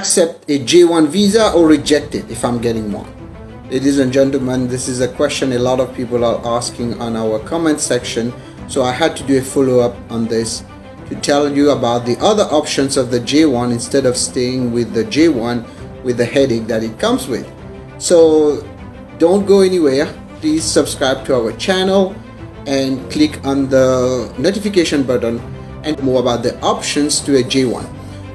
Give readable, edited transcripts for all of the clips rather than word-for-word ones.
accept a J1 visa or reject it if I'm getting one? Ladies and gentlemen, this is a question a lot of people are asking on our comment section, so I had to do a follow-up on this to tell you about the other options of the J1 instead of staying with the J1 with the headache that it comes with. So don't go anywhere. Please subscribe to our channel and click on the notification button and more about the options to a J1.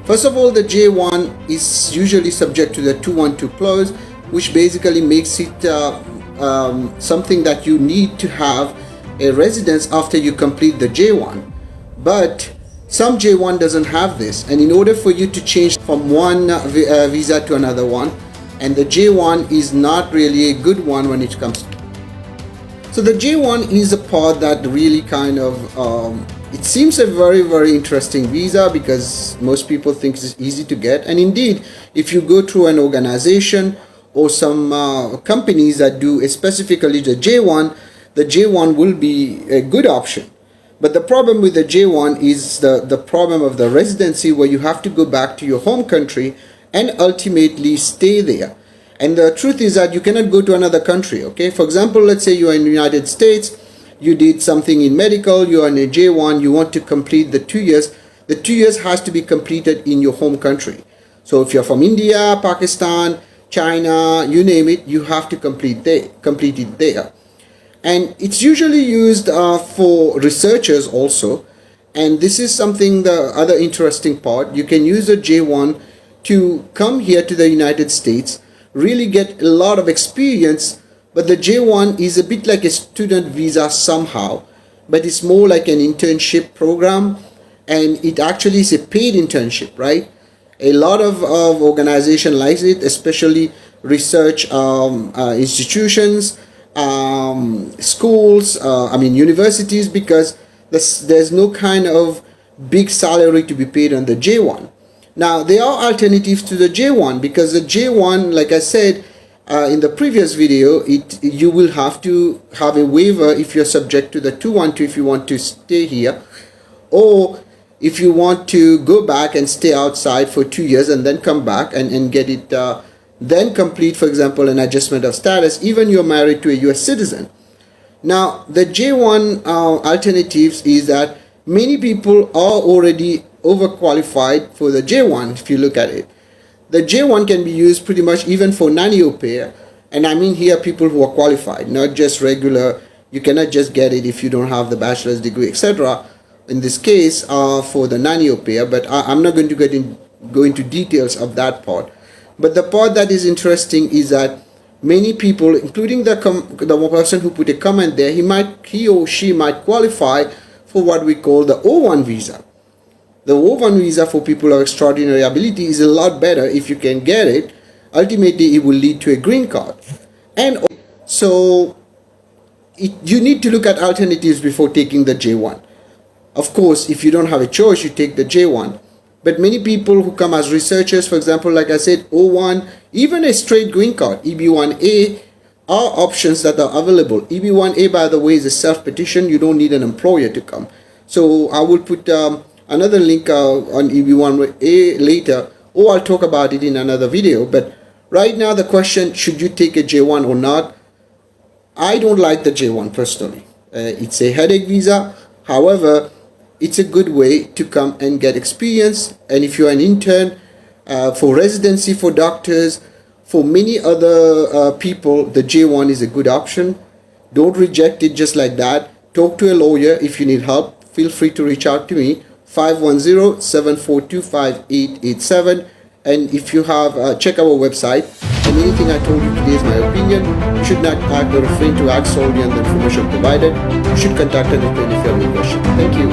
First of all, the J1 is usually subject to the 212 clause, which basically makes it something that you need to have a residence after you complete the J1. But some J1 doesn't have this, and in order for you to change from one visa to another one, and the J1 is not really a good one when it comes to. So the J1 is a part that really kind of it seems a very interesting visa because most people think it's easy to get, and indeed if you go through an organization or some companies that do specifically the J1 will be a good option. But the problem with the J1 is the problem of the residency, where you have to go back to your home country and ultimately stay there. And the truth is that you cannot go to another country, okay? For example, let's say you are in the United States, you did something in medical, you are in a J1, you want to complete the 2 years. The 2 years has to be completed in your home country. So if you're from India, Pakistan, China, you name it, you have to complete it there. And it's usually used for researchers also. And this is something, the other interesting part. You can use a J1 to come here to the United States, really get a lot of experience. But the J1 is a bit like a student visa somehow, but it's more like an internship program, and it actually is a paid internship, right? A lot of organizations like it, especially research institutions, schools, universities, because there's no kind of big salary to be paid on the J1. Now, there are alternatives to the J1, because the J1, like I said in the previous video, you will have to have a waiver if you're subject to the 212 if you want to stay here, or if you want to go back and stay outside for 2 years and then come back and get it then complete, for example, an adjustment of status, even you're married to a US citizen. Now, the J1 alternatives is that many people are already overqualified for the J1 if you look at it. The J1 can be used pretty much even for nanny au pair, and I mean here people who are qualified, not just regular. You cannot just get it if you don't have the bachelor's degree, etc. In this case, for the nanny au pair, but I'm not going to go into details of that part. But the part that is interesting is that many people, including the person who put a comment there, he or she might qualify for what we call the O1 visa. The O1 visa for people of extraordinary ability is a lot better if you can get it. Ultimately, it will lead to a green card. And so you need to look at alternatives before taking the J1. Of course, if you don't have a choice, you take the J1. But many people who come as researchers, for example, like I said, O1, even a straight green card, EB1A, are options that are available. EB1A, by the way, is a self-petition. You don't need an employer to come. So I will put another link on EB1A later, or I'll talk about it in another video. But right now, the question, should you take a J1 or not? I don't like the J1 personally. It's a headache visa. However, it's a good way to come and get experience. And if you're an intern, for residency, for doctors, for many other people, the J1 is a good option. Don't reject it just like that. Talk to a lawyer if you need help. Feel free to reach out to me, 510-742-5887. And if you have, check our website. And anything I told you today is my opinion. You should not act or refrain to act solely on the information provided. You should contact an attorney if you have any questions. Thank you.